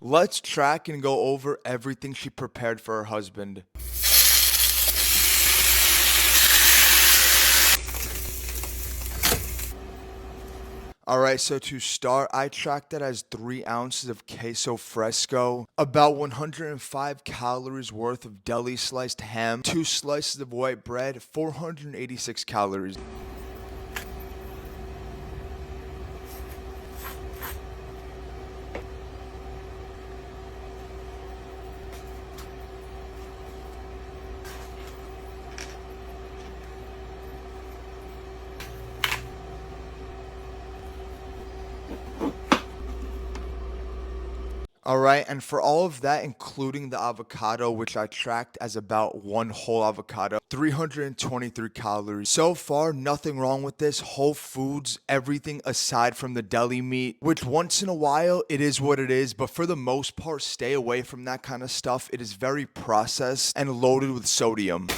Let's track and go over everything she prepared for her husband. Alright, so to start, I tracked that as 3 ounces of queso fresco, about 105 calories worth of deli sliced ham, 2 slices of white bread, 486 calories. Alright, and for all of that, including the avocado, which I tracked as about 1 whole avocado, 323 calories. So far, nothing wrong with this. Whole foods, everything aside from the deli meat, which once in a while, it is what it is, but for the most part, stay away from that kind of stuff. It is very processed and loaded with sodium.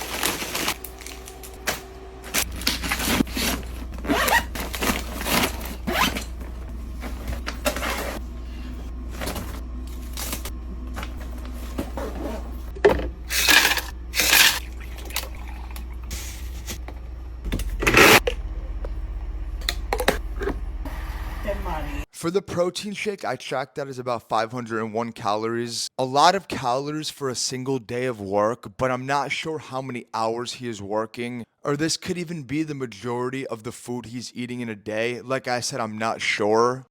For the protein shake, I tracked that as about 501 calories. A lot of calories for a single day of work, but I'm not sure how many hours he is working, or this could even be the majority of the food he's eating in a day. Like I said, I'm not sure.